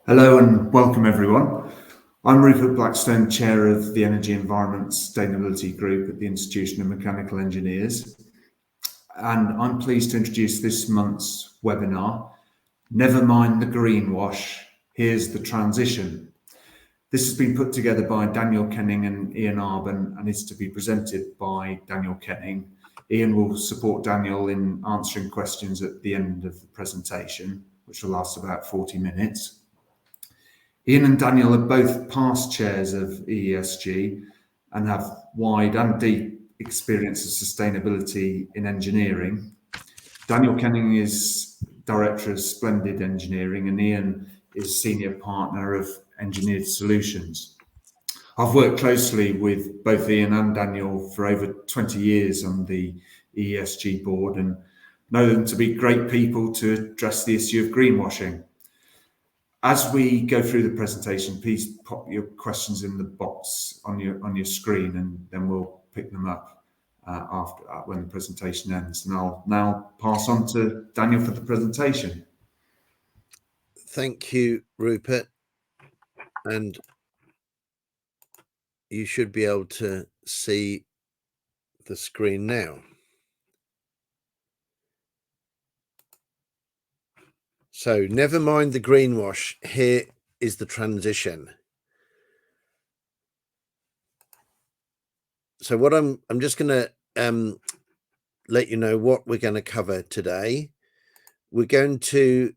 Hello and welcome everyone. I'm Rupert Blackstone, Chair of the Energy Environment Sustainability Group at the Institution of Mechanical Engineers, and I'm pleased to introduce this month's webinar, Never Mind the Greenwash, Here's the Transition. This has been put together by Daniel Kenning and Ian Arbon and is to be presented by Daniel Kenning. Ian will support Daniel in answering questions at the end of the presentation, which will last about 40 minutes. Ian and Daniel are both past chairs of EESG and have wide and deep experience of sustainability in engineering. Daniel Kenning is Director of Splendid Engineering and Ian is Senior Partner of Engineered Solutions. I've worked closely with both Ian and Daniel for over 20 years on the EESG board and know them to be great people to address the issue of greenwashing. As we go through the presentation, please pop your questions in the box on your screen, and then we'll pick them up after when the presentation ends. And I'll now pass on to Daniel for the presentation. Thank you, Rupert. And you should be able to see the screen now. So never mind the greenwash, here is the transition. So what I'm just going to let you know what we're going to cover today. We're going to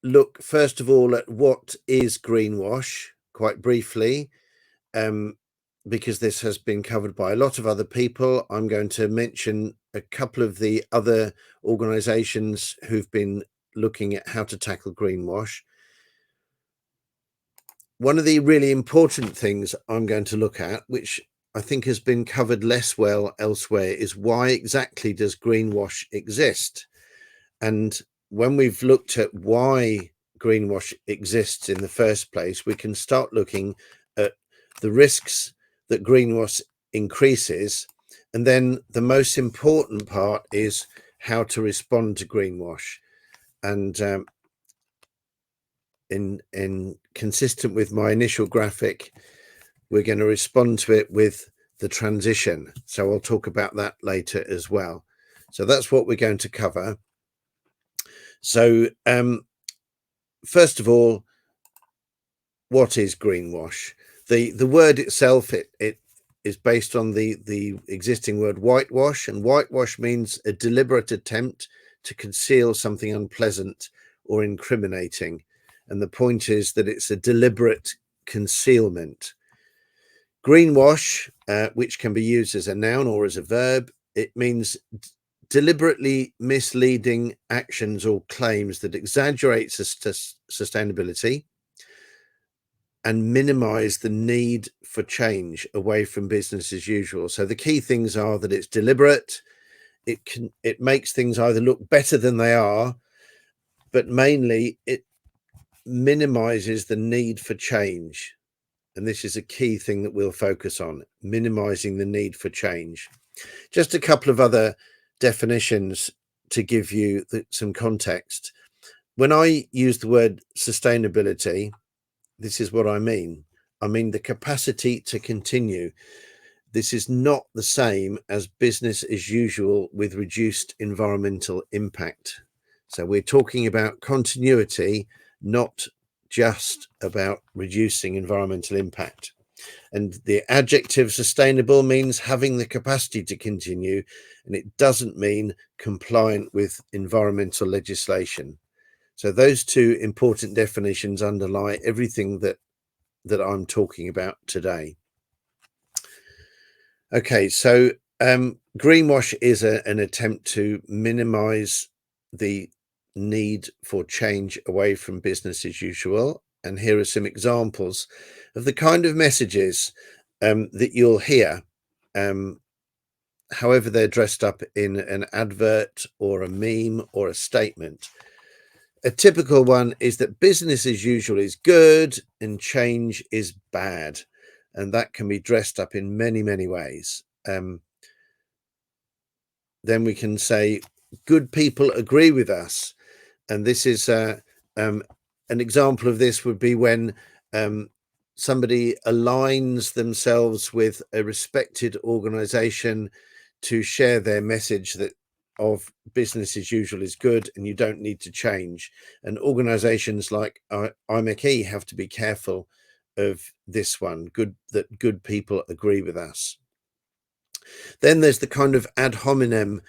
look first of all at what is greenwash, quite briefly, because this has been covered by a lot of other people. I'm going to mention a couple of the other organizations who've been looking at how to tackle greenwash. One of the really important things I'm going to look at, which I think has been covered less well elsewhere, is why exactly does greenwash exist? And when we've looked at why greenwash exists in the first place, we can start looking at the risks that greenwash increases. And then the most important part is how to respond to greenwash. And in consistent with my initial graphic, we're going to respond to it with the transition. So I'll talk about that later as well. So that's what we're going to cover. So first of all, what is greenwash? The word itself, it is based on the existing word whitewash, and whitewash means a deliberate attempt to conceal something unpleasant or incriminating. And the point is that it's a deliberate concealment. Greenwash, which can be used as a noun or as a verb, it means deliberately misleading actions or claims that exaggerate sustainability and minimize the need for change away from business as usual. So the key things are that it's deliberate, it makes things either look better than they are, but mainly it minimizes the need for change. And this is a key thing that we'll focus on, minimizing the need for change. Just a couple of other definitions to give you some context. When I use the word sustainability, this is what I mean. I mean the capacity to continue. This is not the same as business as usual with reduced environmental impact. So we're talking about continuity, not just about reducing environmental impact. And the adjective sustainable means having the capacity to continue, and it doesn't mean compliant with environmental legislation. So those two important definitions underlie everything that I'm talking about today. Okay, so greenwash is an attempt to minimize the need for change away from business as usual. And here are some examples of the kind of messages that you'll hear, however they're dressed up in an advert or a meme or a statement. A typical one is that business as usual is good and change is bad. And that can be dressed up in many, many ways. Then we can say, good people agree with us. And this is an example of this would be when somebody aligns themselves with a respected organization to share their message that of business as usual is good and you don't need to change. And organizations like IMechE have to be careful of this one, that good people agree with us. Then there's the kind of ad hominem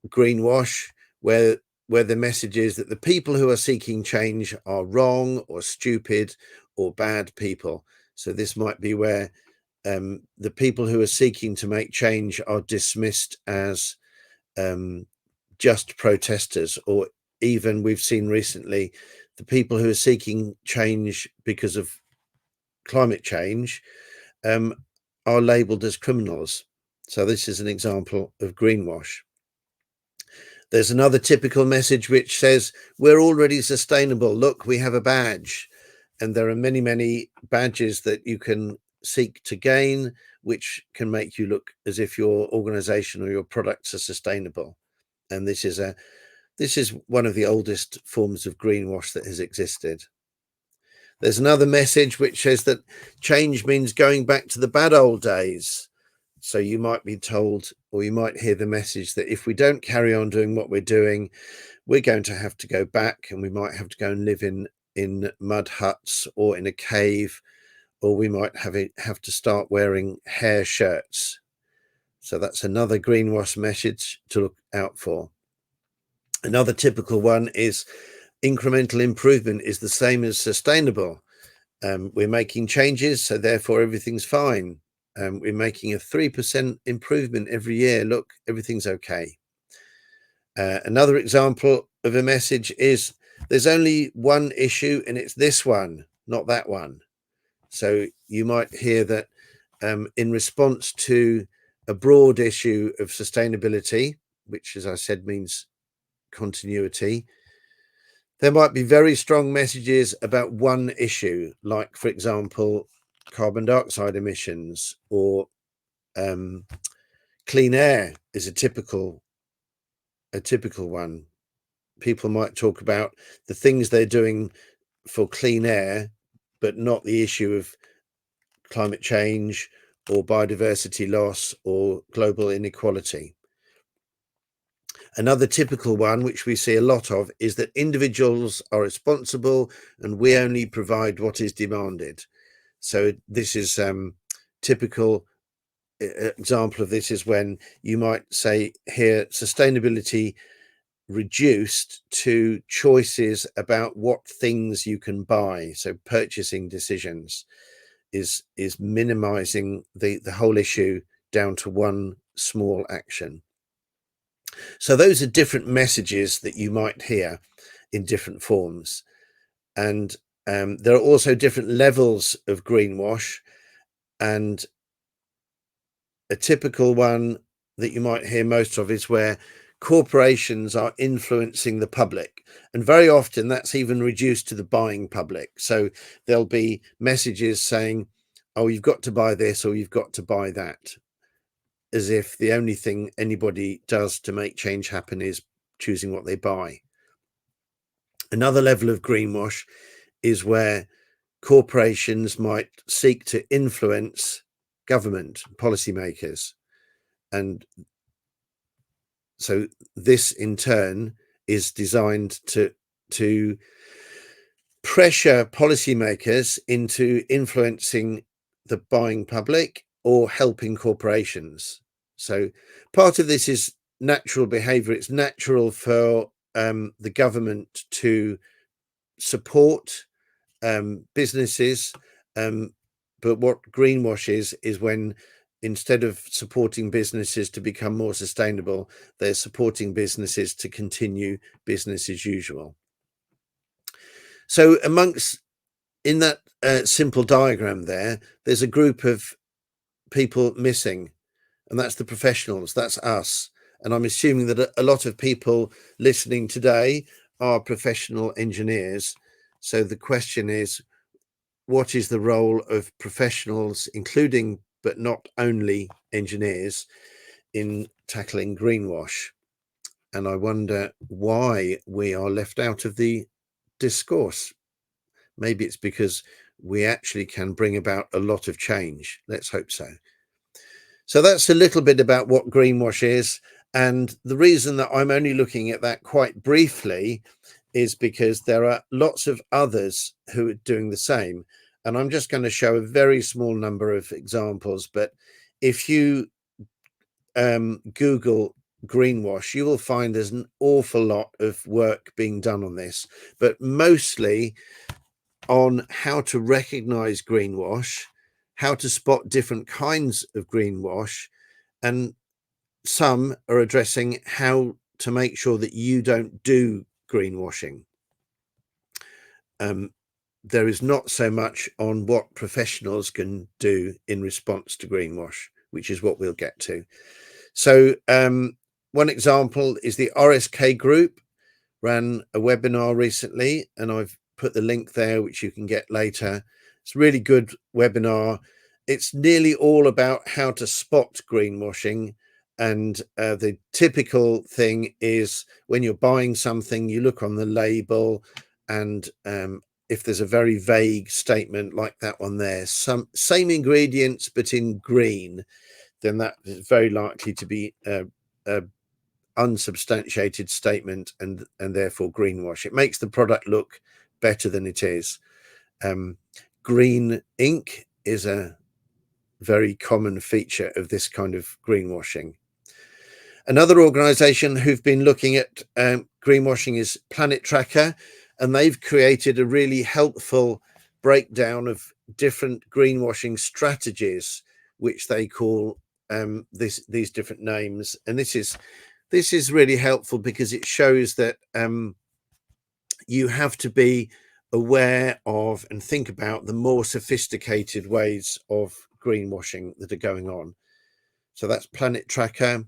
greenwash, where the message is that the people who are seeking change are wrong or stupid or bad people. So this might be where the people who are seeking to make change are dismissed as just protesters, or even we've seen recently the people who are seeking change because of climate change are labelled as criminals. So this is an example of greenwash. There's another typical message which says, we're already sustainable. Look, we have a badge. And there are many, many badges that you can seek to gain, which can make you look as if your organization or your products are sustainable. And this is one of the oldest forms of greenwash that has existed. There's another message which says that change means going back to the bad old days. So you might be told, or you might hear the message that if we don't carry on doing what we're doing, we're going to have to go back, and we might have to go and live in mud huts or in a cave, or we might have to start wearing hair shirts. So that's another greenwash message to look out for. Another typical one is incremental improvement is the same as sustainable. We're making changes, so therefore everything's fine. We're making a 3% improvement every year. Look, everything's okay. Another example of a message is there's only one issue and it's this one, not that one. So you might hear that in response to a broad issue of sustainability, which, as I said, means continuity, there might be very strong messages about one issue, like, for example, carbon dioxide emissions, or clean air is a typical one. People might talk about the things they're doing for clean air, but not the issue of climate change or biodiversity loss or global inequality. Another typical one, which we see a lot of, is that individuals are responsible and we only provide what is demanded. So this is typical example of this is when you might say here, sustainability reduced to choices about what things you can buy. So purchasing decisions is minimizing the whole issue down to one small action. So those are different messages that you might hear in different forms. And there are also different levels of greenwash, and a typical one that you might hear most of is where corporations are influencing the public, and very often that's even reduced to the buying public. So there'll be messages saying, oh, you've got to buy this or you've got to buy that, as if the only thing anybody does to make change happen is choosing what they buy. Another level of greenwash is where corporations might seek to influence government policymakers. And so this in turn is designed to pressure policymakers into influencing the buying public or helping corporations. So part of this is natural behavior. It's natural for the government to support businesses, but what greenwash is when instead of supporting businesses to become more sustainable, they're supporting businesses to continue business as usual. So in that simple diagram there's a group of people missing, and that's the professionals, that's us. And I'm assuming that a lot of people listening today are professional engineers. So the question is, what is the role of professionals, including but not only engineers, in tackling greenwash? And I wonder why we are left out of the discourse. Maybe it's because we actually can bring about a lot of change. Let's hope so. So that's a little bit about what greenwash is. And the reason that I'm only looking at that quite briefly is because there are lots of others who are doing the same. And I'm just going to show a very small number of examples. But if you Google greenwash, you will find there's an awful lot of work being done on this, but mostly on how to recognize greenwash, how to spot different kinds of greenwash, and some are addressing how to make sure that you don't do greenwashing. There is not so much on what professionals can do in response to greenwash, which is what we'll get to. So one example is the RSK group ran a webinar recently, and I've put the link there, which you can get later. It's a really good webinar. It's nearly all about how to spot greenwashing. And the typical thing is when you're buying something, you look on the label, and if there's a very vague statement like that one there, same ingredients but in green, then that is very likely to be a unsubstantiated statement and therefore greenwash. It makes the product look better than it is. Green ink is a very common feature of this kind of greenwashing. Another organization who've been looking at greenwashing is Planet Tracker, and they've created a really helpful breakdown of different greenwashing strategies, which they call these different names. And this is really helpful because it shows that you have to be aware of and think about the more sophisticated ways of greenwashing that are going on. So that's Planet Tracker.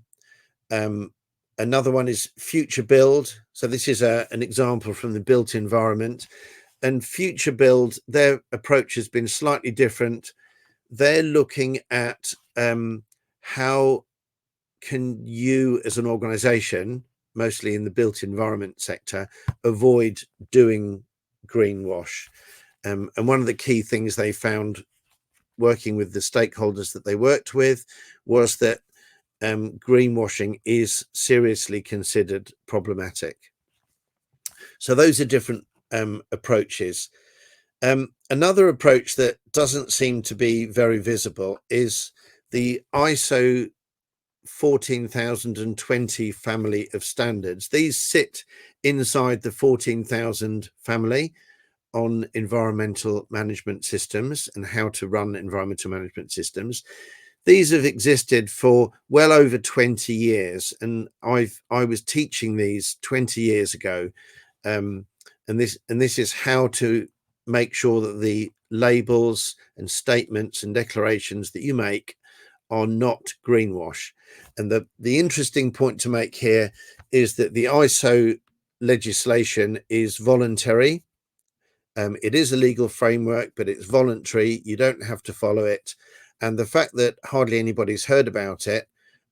Another one is Future Build. So this is an example from the built environment. And Future Build, their approach has been slightly different. They're looking at how can you as an organization, mostly in the built environment sector, avoid doing greenwash. And one of the key things they found working with the stakeholders that they worked with was that greenwashing is seriously considered problematic. So those are different approaches. Another approach that doesn't seem to be very visible is the ISO 14020 family of standards. These sit inside the 14,000 family on environmental management systems and how to run environmental management systems. These have existed for well over 20 years, and I was teaching these 20 years ago, and this is how to make sure that the labels and statements and declarations that you make are not greenwash. And the interesting point to make here is that the ISO legislation is voluntary. It is a legal framework, but it's voluntary. You don't have to follow it. And the fact that hardly anybody's heard about it,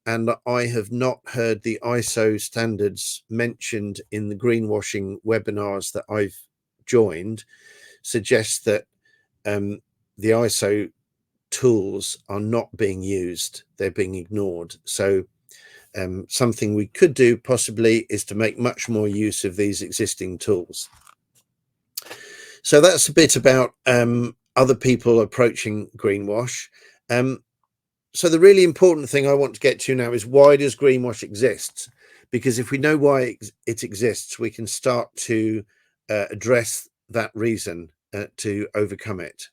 and I have not heard the ISO standards mentioned in the greenwashing webinars that I've joined, suggests that the ISO tools are not being used. They're being ignored. So something we could do possibly is to make much more use of these existing tools. So that's a bit about other people approaching greenwash. So the really important thing I want to get to now is, why does greenwash exist? Because if we know why it exists, we can start to address that reason to overcome it.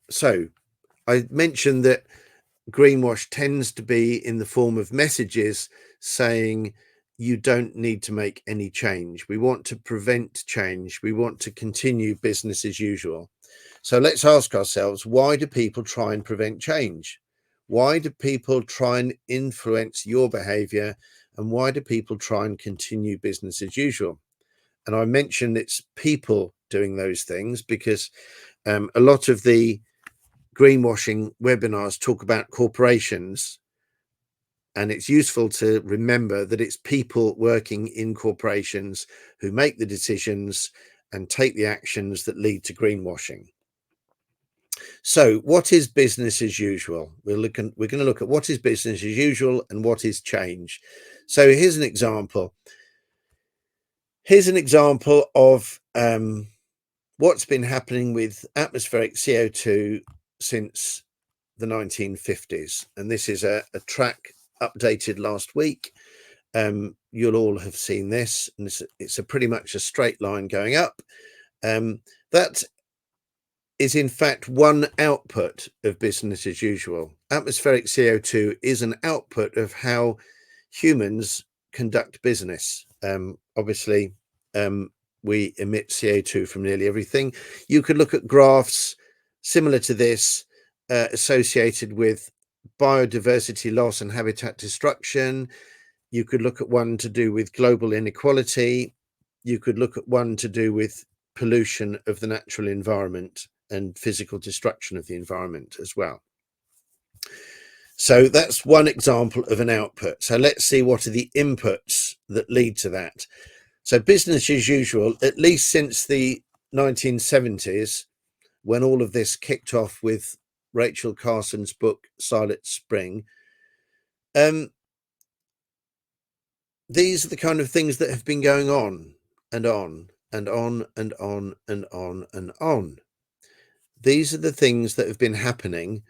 So I mentioned that greenwash tends to be in the form of messages saying you don't need to make any change. We want to prevent change. We want to continue business as usual. So let's ask ourselves, why do people try and prevent change? Why do people try and influence your behavior? And why do people try and continue business as usual? And I mentioned it's people doing those things because a lot of the greenwashing webinars talk about corporations, and it's useful to remember that it's people working in corporations who make the decisions and take the actions that lead to greenwashing. So what is business as usual? We're going to look at what is business as usual and what is change. So here's an example. Here's an example of what's been happening with atmospheric CO2 since the 1950s. And this is a track updated last week. You'll all have seen this, and it's a pretty much a straight line going up. That is in fact one output of business as usual. Atmospheric CO2 is an output of how humans conduct business. Obviously, we emit CO2 from nearly everything. You could look at graphs similar to this associated with biodiversity loss and habitat destruction. You could look at one to do with global inequality. You could look at one to do with pollution of the natural environment and physical destruction of the environment as well. So that's one example of an output. So let's see what are the inputs that lead to that. So business as usual, at least since the 1970s, when all of this kicked off with Rachel Carson's book, Silent Spring, these are the kind of things that have been going on and on and on and on and on and on. These are the things that have been happening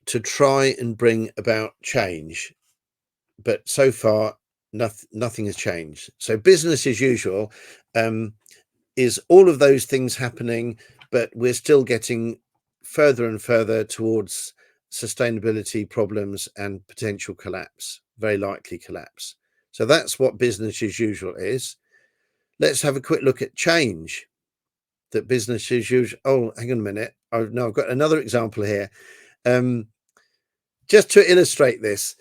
to try and bring about change. But so far, nothing has changed. So business as usual is all of those things happening, but we're still getting further and further towards sustainability problems and potential collapse, very likely collapse. So that's what business as usual is. Let's have a quick look at change. That business as usual. Oh, hang on a minute. I've got another example here. Just to illustrate this,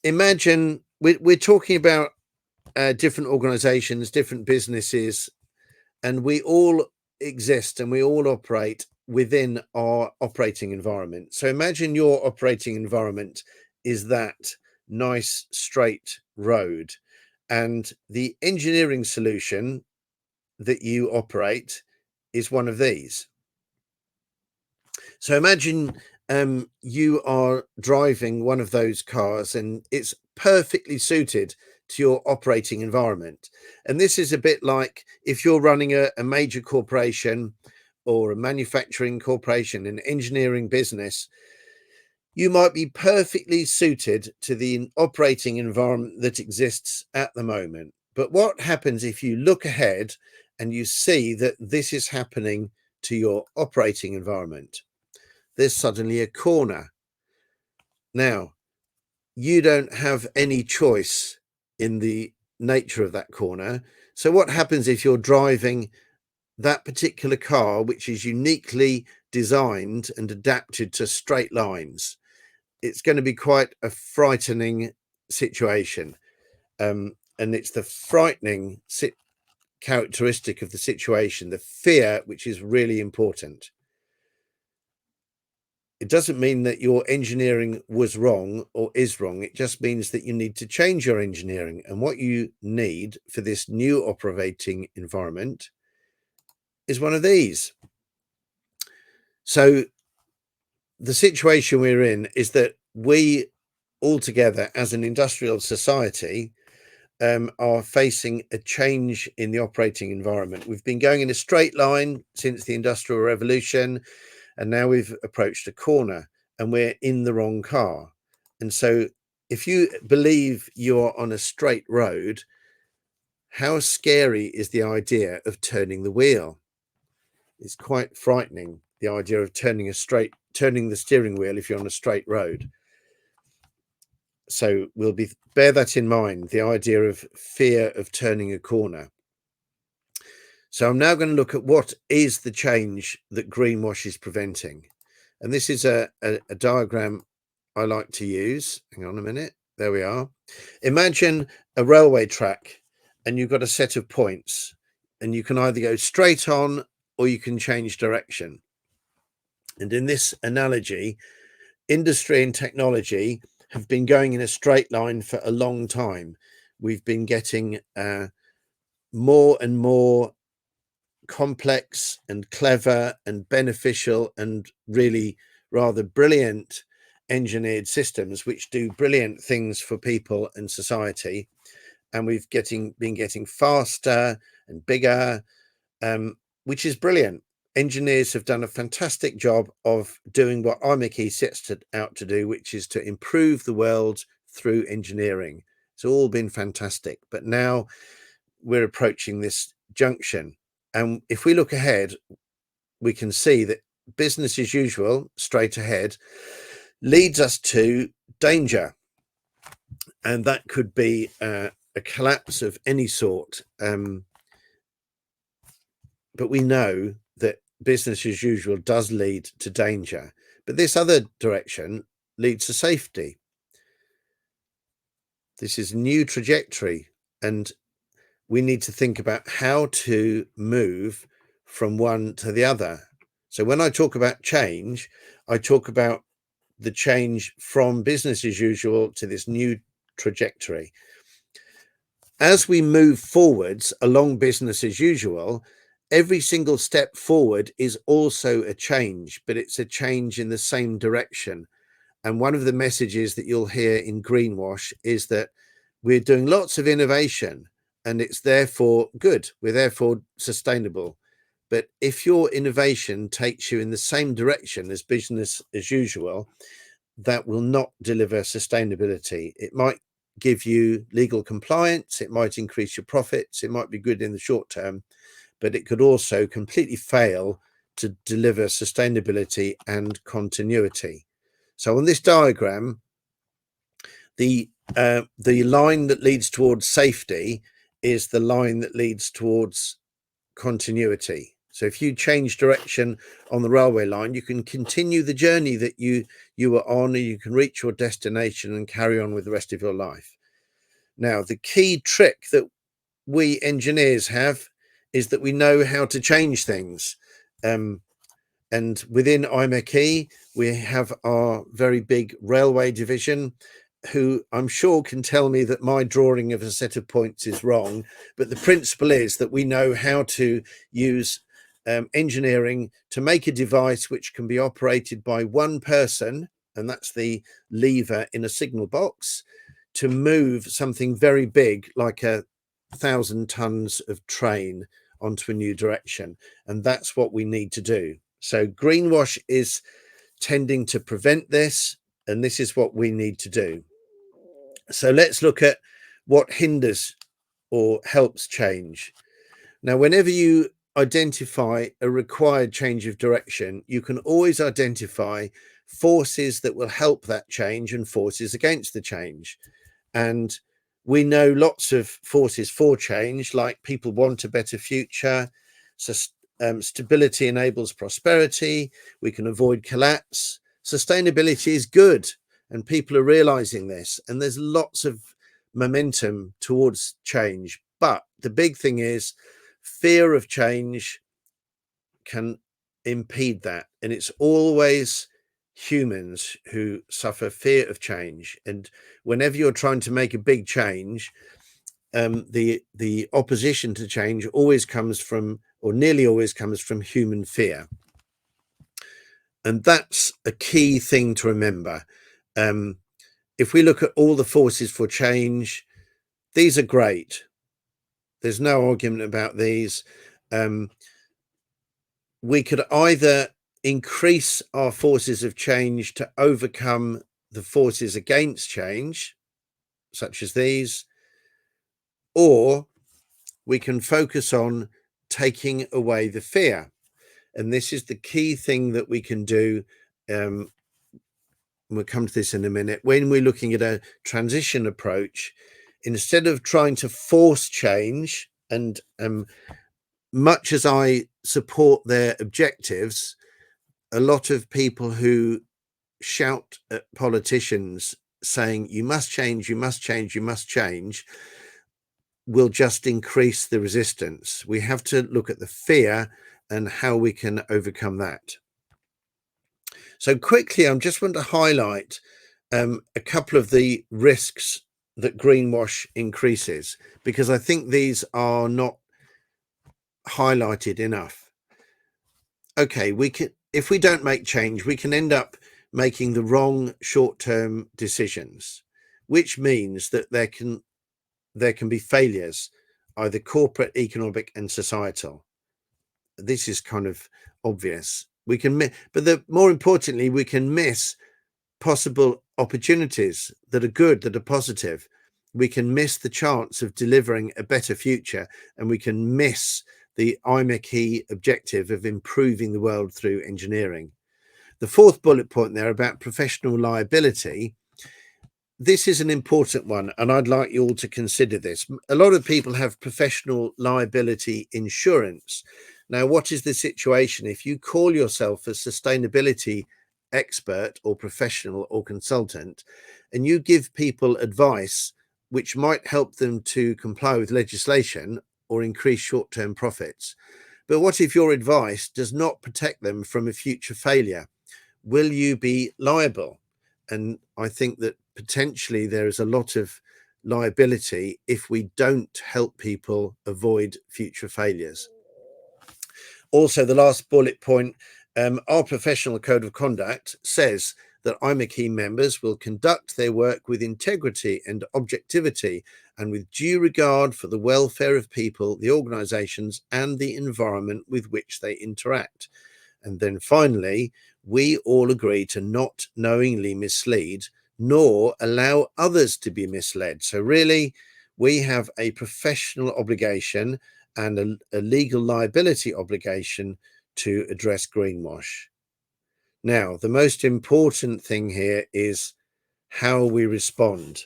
imagine we're talking about different organizations, different businesses, and we all exist and we all operate within our operating environment. So imagine your operating environment is that nice straight road, and the engineering solution that you operate is one of these. So imagine you are driving one of those cars and it's perfectly suited to your operating environment. And this is a bit like if you're running a major corporation or a manufacturing corporation, an engineering business, you might be perfectly suited to the operating environment that exists at the moment. But what happens if you look ahead and you see that this is happening to your operating environment? There's suddenly a corner. Now, you don't have any choice in the nature of that corner. So what happens if you're driving that particular car, which is uniquely designed and adapted to straight lines? It's going to be quite a frightening situation. And it's the frightening characteristic of the situation, the fear, which is really important. It doesn't mean that your engineering was wrong or is wrong. It just means that you need to change your engineering. And what you need for this new operating environment is one of these. So the situation we're in is that we all together as an industrial society are facing a change in the operating environment. We've been going in a straight line since the Industrial Revolution, and now we've approached a corner and we're in the wrong car. And so if you believe you're on a straight road, how scary is the idea of turning the wheel? It's quite frightening, the idea of turning the steering wheel if you're on a straight road. So we'll bear that in mind, the idea of fear of turning a corner. So I'm now going to look at what is the change that greenwash is preventing. And this is a diagram I like to use. Hang on a minute. There we are. Imagine a railway track and you've got a set of points and you can either go straight on or you can change direction. And in this analogy, industry and technology have been going in a straight line for a long time. We've been getting more and more complex and clever and beneficial and really rather brilliant engineered systems which do brilliant things for people and society, and we've been getting faster and bigger, which is brilliant. Engineers have done a fantastic job of doing what IMechE sets out to do, which is to improve the world through engineering. It's all been fantastic, but now we're approaching this junction, and if we look ahead, we can see that business as usual, straight ahead, leads us to danger, and that could be a collapse of any sort. But we know that business as usual does lead to danger, but this other direction leads to safety. This is a new trajectory, and we need to think about how to move from one to the other. So when I talk about change, I talk about the change from business as usual to this new trajectory. As we move forwards along business as usual, every single step forward is also a change, but it's a change in the same direction. And one of the messages that you'll hear in Greenwash is that we're doing lots of innovation and it's therefore good. We're therefore sustainable. But if your innovation takes you in the same direction as business as usual, that will not deliver sustainability. It might give you legal compliance, it might increase your profits, it might be good in the short term, but it could also completely fail to deliver sustainability and continuity. So on this diagram, the line that leads towards safety is the line that leads towards continuity. So if you change direction on the railway line, you can continue the journey that you were on, and you can reach your destination and carry on with the rest of your life. Now, the key trick that we engineers have is that we know how to change things. And within IMechE, we have our very big railway division, who I'm sure can tell me that my drawing of a set of points is wrong. But the principle is that we know how to use engineering to make a device which can be operated by one person, and that's the lever in a signal box, to move something very big like 1,000 tons of train onto a new direction. And that's what we need to do. So Greenwash is tending to prevent this, and this is what we need to do. So let's look at what hinders or helps change. Now, whenever you identify a required change of direction, you can always identify forces that will help that change and forces against the change. And we know lots of forces for change, like people want a better future, so stability enables prosperity, we can avoid collapse, sustainability is good, and people are realizing this, and there's lots of momentum towards change. But the big thing is fear of change can impede that, and it's always humans who suffer fear of change. And whenever you're trying to make a big change, the opposition to change always comes from, or nearly always comes from, human fear. And that's a key thing to remember. If we look at all the forces for change, these are great. There's no argument about these. We could either increase our forces of change to overcome the forces against change, such as these, or we can focus on taking away the fear. And this is the key thing that we can do. We'll come to this in a minute. When we're looking at a transition approach, instead of trying to force change, and much as I support their objectives, a lot of people who shout at politicians saying, you must change, you must change, you must change, will just increase the resistance. We have to look at the fear and how we can overcome that. So quickly, I just want to highlight a couple of the risks that Greenwash increases, because I think these are not highlighted enough. Okay, if we don't make change, we can end up making the wrong short-term decisions, which means that there can be failures, either corporate, economic, and societal. This is kind of obvious. But more importantly, we can miss possible opportunities that are good, that are positive. We can miss the chance of delivering a better future, and we can miss the IMechE objective of improving the world through engineering. The fourth bullet point there about professional liability, this is an important one, and I'd like you all to consider this. A lot of people have professional liability insurance. Now, what is the situation if you call yourself a sustainability expert or professional or consultant, and you give people advice which might help them to comply with legislation or increase short-term profits? But what if your advice does not protect them from a future failure? Will you be liable? And I think that potentially there is a lot of liability if we don't help people avoid future failures. Also, the last bullet point, our professional code of conduct says that IMechE members will conduct their work with integrity and objectivity and with due regard for the welfare of people, the organisations and the environment with which they interact. And then finally, we all agree to not knowingly mislead nor allow others to be misled. So really, we have a professional obligation and a legal liability obligation to address greenwash. Now, the most important thing here is how we respond.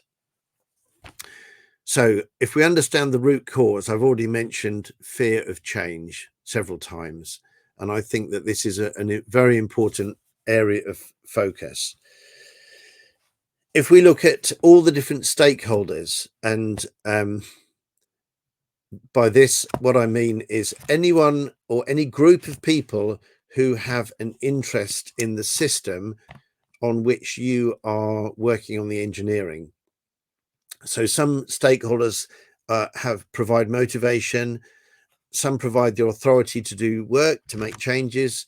So if we understand the root cause, I've already mentioned fear of change several times, and I think that this is a very important area of focus. If we look at all the different stakeholders, and by this, what I mean is anyone or any group of people who have an interest in the system on which you are working on the engineering. So some stakeholders provide motivation, some provide the authority to do work, to make changes,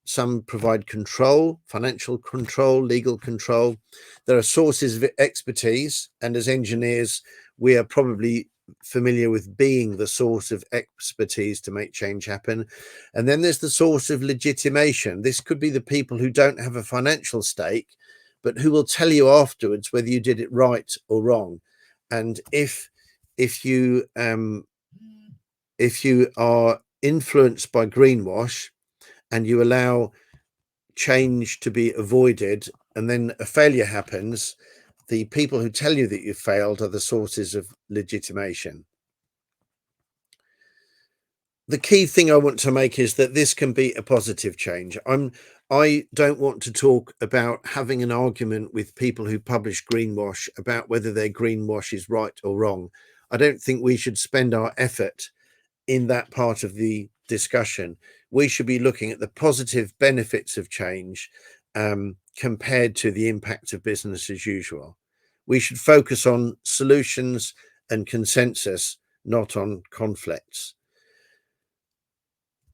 some provide control, financial control, legal control. There are sources of expertise, and as engineers, we are probably familiar with being the source of expertise to make change happen. And then there's the source of legitimation. This could be the people who don't have a financial stake, but who will tell you afterwards whether you did it right or wrong. And if you are influenced by greenwash and you allow change to be avoided and then a failure happens, the people who tell you that you failed are the sources of legitimation. The key thing I want to make is that this can be a positive change. I don't want to talk about having an argument with people who publish greenwash about whether their greenwash is right or wrong. I don't think we should spend our effort in that part of the discussion. We should be looking at the positive benefits of change compared to the impact of business as usual. We should focus on solutions and consensus, not on conflicts.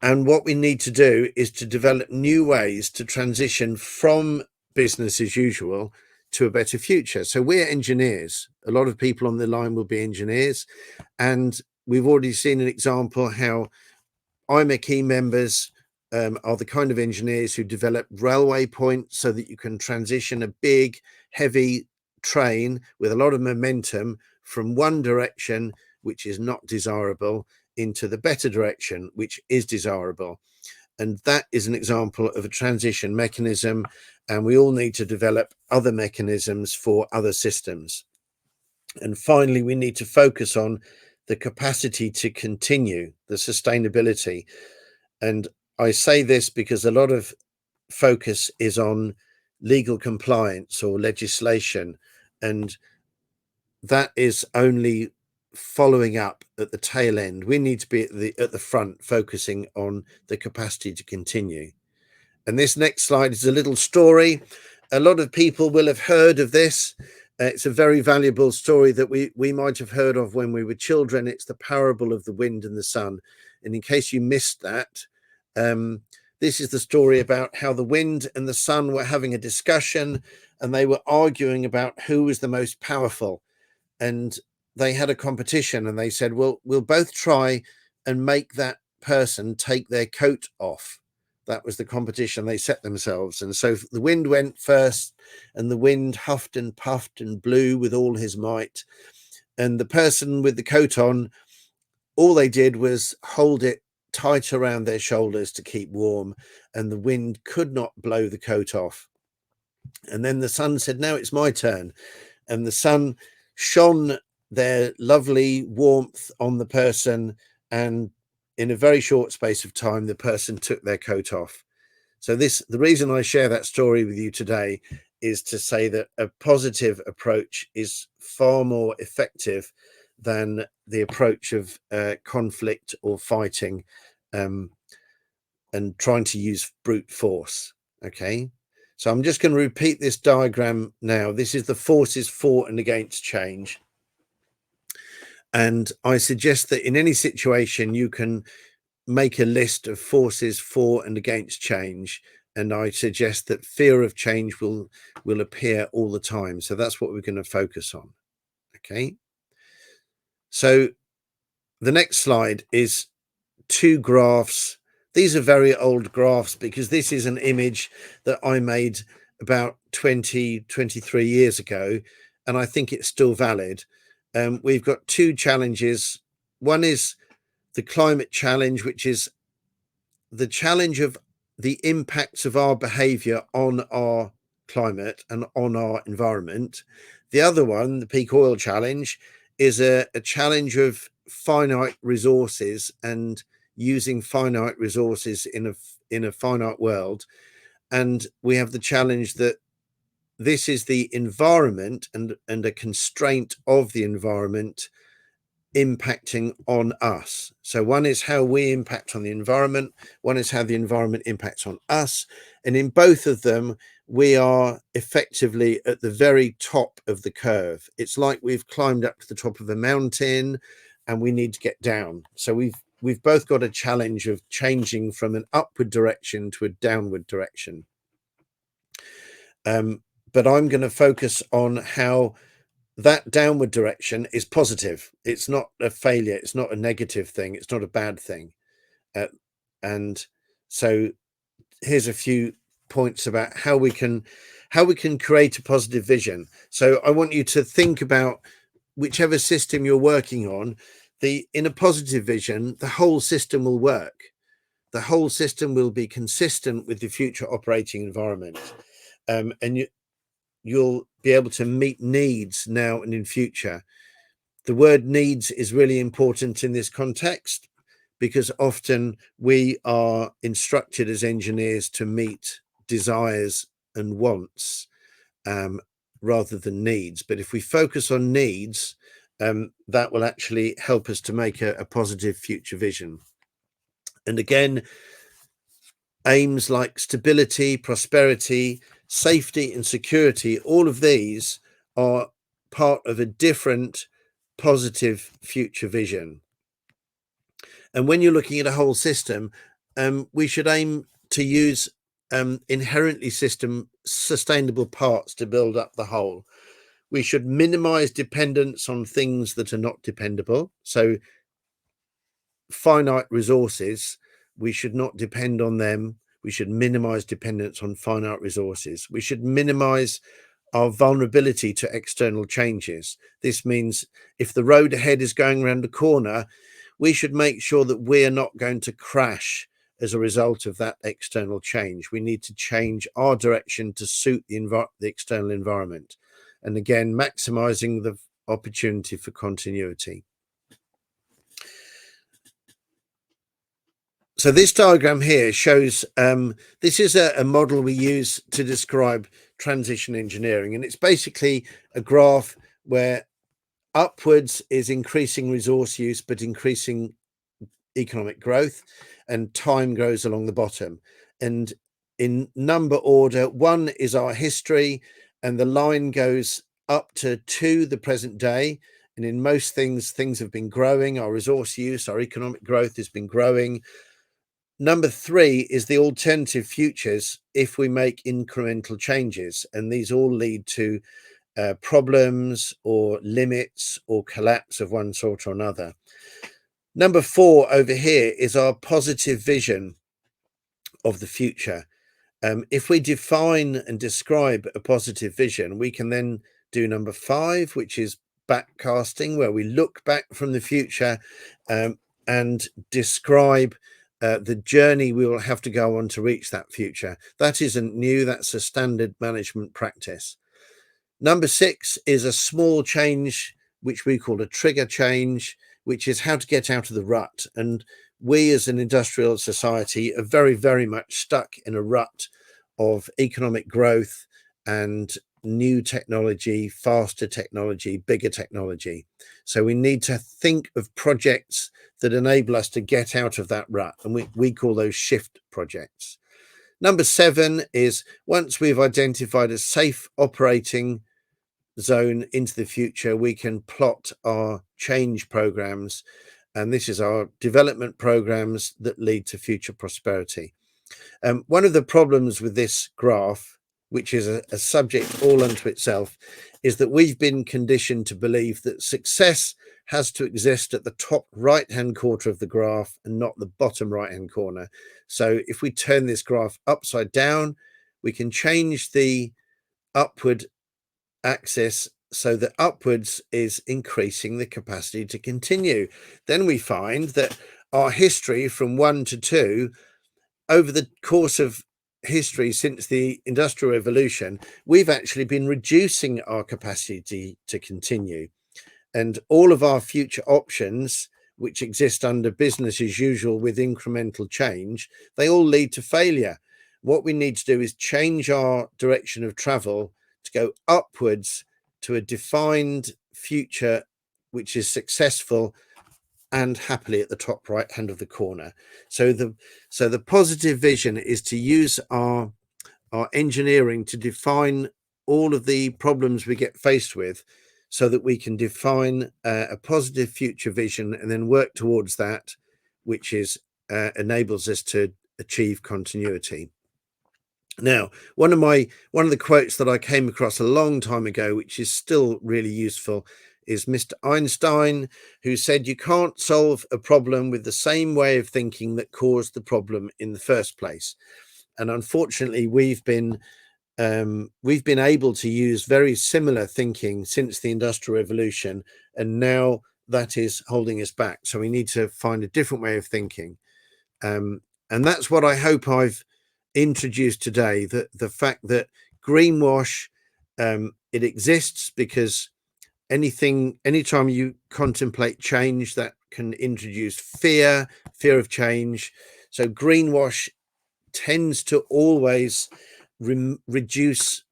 And what we need to do is to develop new ways to transition from business as usual to a better future. So we're engineers. A lot of people on the line will be engineers. And we've already seen an example how IMechE members are the kind of engineers who develop railway points so that you can transition a big, heavy train with a lot of momentum from one direction, which is not desirable, into the better direction, which is desirable. And that is an example of a transition mechanism. And we all need to develop other mechanisms for other systems. And finally, we need to focus on the capacity to continue, the sustainability. And I say this because a lot of focus is on legal compliance or legislation, and that is only following up at the tail end. We need to be at the front, focusing on the capacity to continue. And this next slide is a little story. A lot of people will have heard of this. It's a very valuable story that we might have heard of when we were children. It's the parable of the wind and the sun. And in case you missed that, this is the story about how the wind and the sun were having a discussion, and they were arguing about who was the most powerful. And they had a competition, and they said, well, we'll both try and make that person take their coat off. That was the competition they set themselves. And so the wind went first, and the wind huffed and puffed and blew with all his might. And the person with the coat on, all they did was hold it tight around their shoulders to keep warm, and the wind could not blow the coat off. And then the sun said, now it's my turn. And the sun shone their lovely warmth on the person, and in a very short space of time, the person took their coat off. So the reason I share that story with you today is to say that a positive approach is far more effective than the approach of conflict or fighting and trying to use brute force. Okay, so I'm just going to repeat this diagram now. This is the forces for and against change. And I suggest that in any situation, you can make a list of forces for and against change. And I suggest that fear of change will appear all the time. So that's what we're going to focus on. Okay. So the next slide is two graphs. These are very old graphs because this is an image that I made about 23 years ago, and I think it's still valid. We've got two challenges. One is the climate challenge, which is the challenge of the impacts of our behavior on our climate and on our environment. The other one, the peak oil challenge, is a challenge of finite resources and using finite resources in a finite world. And we have the challenge that this is the environment and a constraint of the environment impacting on us. So one is how we impact on the environment, one is how the environment impacts on us. And in both of them, we are effectively at the very top of the curve. It's like we've climbed up to the top of a mountain and we need to get down. So we've both got a challenge of changing from an upward direction to a downward direction. But I'm going to focus on how that downward direction is positive. It's not a failure. It's not a negative thing. It's not a bad thing. And so here's a few points about how we can create a positive vision. So I want you to think about whichever system you're working on. In a positive vision, the whole system will work. The whole system will be consistent with the future operating environment. And you'll be able to meet needs now and in future. The word needs is really important in this context because often we are instructed as engineers to meet desires and wants rather than needs. But if we focus on needs, that will actually help us to make a positive future vision. And again, aims like stability, prosperity, safety and security, all of these are part of a different positive future vision. And when you're looking at a whole system, we should aim to use inherently sustainable parts to build up the whole. We should minimize dependence on things that are not dependable. So finite resources, we should not depend on them. We should minimize dependence on finite resources. We should minimize our vulnerability to external changes. This means if the road ahead is going around the corner, we should make sure that we're not going to crash as a result of that external change. We need to change our direction to suit the external environment. And again, maximizing the opportunity for continuity. So this diagram here shows, this is a model we use to describe transition engineering. And it's basically a graph where upwards is increasing resource use, but increasing economic growth, and time goes along the bottom. And in number order, 1 is our history, and the line goes up to the present day. And in most things have been growing. Our resource use, our economic growth has been growing. Number 3 is the alternative futures if we make incremental changes. And these all lead to problems or limits or collapse of one sort or another. Number 4 over here is our positive vision of the future. If we define and describe a positive vision, we can then do number 5, which is backcasting, where we look back from the future and describe the journey we will have to go on to reach that future. That isn't new. That's a standard management practice. Number 6 is a small change, which we call a trigger change, which is how to get out of the rut. And we as an industrial society are very, very much stuck in a rut of economic growth and new technology, faster technology, bigger technology. So we need to think of projects that enable us to get out of that rut. And we call those shift projects. Number 7 is, once we've identified a safe operating zone into the future, we can plot our change programs. And this is our development programs that lead to future prosperity. One of the problems with this graph, which is a subject all unto itself, is that we've been conditioned to believe that success has to exist at the top right-hand corner of the graph and not the bottom right-hand corner. So if we turn this graph upside down, we can change the upward axis so that upwards is increasing the capacity to continue. Then we find that our history from 1 to 2, over the course of history since the Industrial Revolution, we've actually been reducing our capacity to continue. And all of our future options, which exist under business as usual with incremental change, they all lead to failure. What we need to do is change our direction of travel to go upwards to a defined future which is successful and happily at the top right hand of the corner. So the positive vision is to use our engineering to define all of the problems we get faced with, so that we can define a positive future vision and then work towards that, which is enables us to achieve continuity. Now, one of the quotes that I came across a long time ago, which is still really useful, is Mr. Einstein, who said you can't solve a problem with the same way of thinking that caused the problem in the first place. And unfortunately, we've been able to use very similar thinking since the Industrial Revolution, and now that is holding us back. So we need to find a different way of thinking. And that's what I hope I've introduced today, that the fact that greenwash, it exists because anytime you contemplate change, that can introduce fear of change. So greenwash tends to always reduce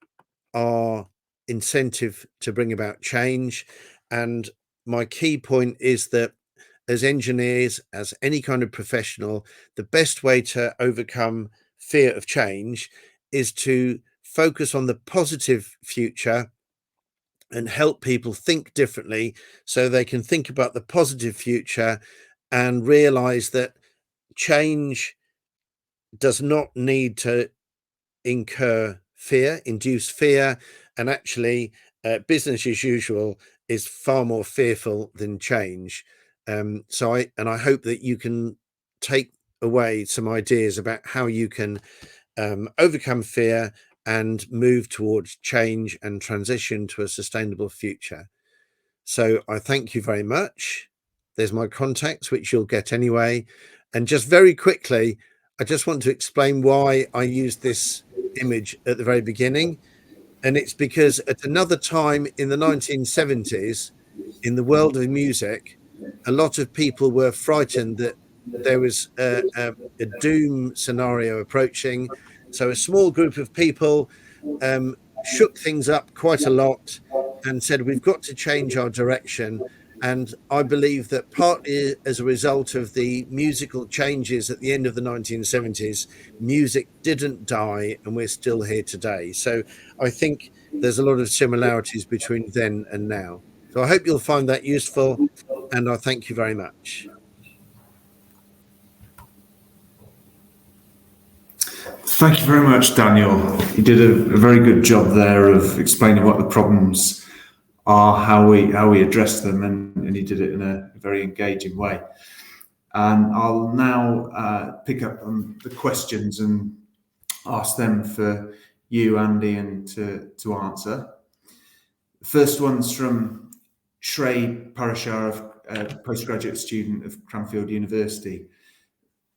our incentive to bring about change. And my key point is that as engineers, as any kind of professional, the best way to overcome fear of change is to focus on the positive future and help people think differently, so they can think about the positive future and realize that change does not need to induce fear, and actually business as usual is far more fearful than change. So I hope that you can take away some ideas about how you can overcome fear and move towards change and transition to a sustainable future. So I thank you very much. There's my contacts, which you'll get anyway. And just very quickly, I just want to explain why I used this image at the very beginning. And it's because at another time in the 1970s, in the world of music, a lot of people were frightened that there was a doom scenario approaching. So a small group of people shook things up quite a lot and said, we've got to change our direction. And I believe that partly as a result of the musical changes at the end of the 1970s, music didn't die and we're still here today. So I think there's a lot of similarities between then and now. So I hope you'll find that useful, and I thank you very much. Thank you very much, Daniel. You did a very good job there of explaining what the problems are, how we address them, and you did it in a very engaging way. And I'll now pick up on the questions and ask them for you, Andy, and to answer. The first one's from Shrey Parashar, a postgraduate student of Cranfield University.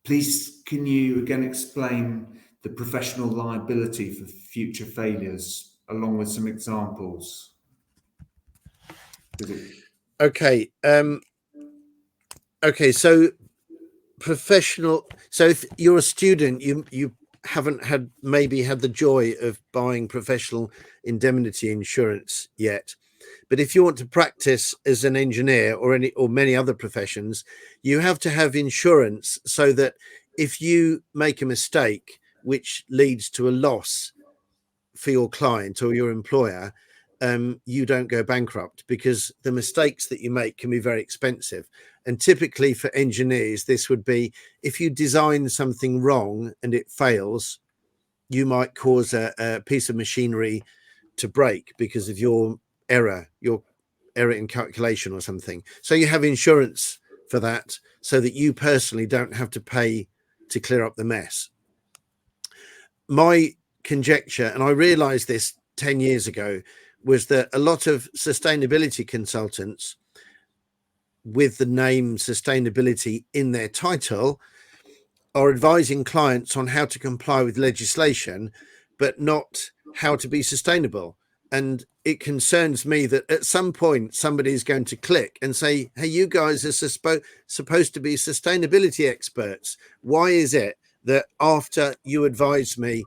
Please, can you again explain the professional liability for future failures, along with some examples? Okay. Okay. So professional. So if you're a student, you haven't maybe had the joy of buying professional indemnity insurance yet. But if you want to practice as an engineer or many other professions, you have to have insurance so that if you make a mistake which leads to a loss for your client or your employer, you don't go bankrupt, because the mistakes that you make can be very expensive. And typically for engineers, this would be if you design something wrong and it fails, you might cause a piece of machinery to break because of your error in calculation or something. So you have insurance for that, so that you personally don't have to pay to clear up the mess. My conjecture, and I realized this 10 years ago, was that a lot of sustainability consultants with the name sustainability in their title are advising clients on how to comply with legislation, but not how to be sustainable. And it concerns me that at some point somebody is going to click and say, hey, you guys are supposed to be sustainability experts. Why is it that after you advised me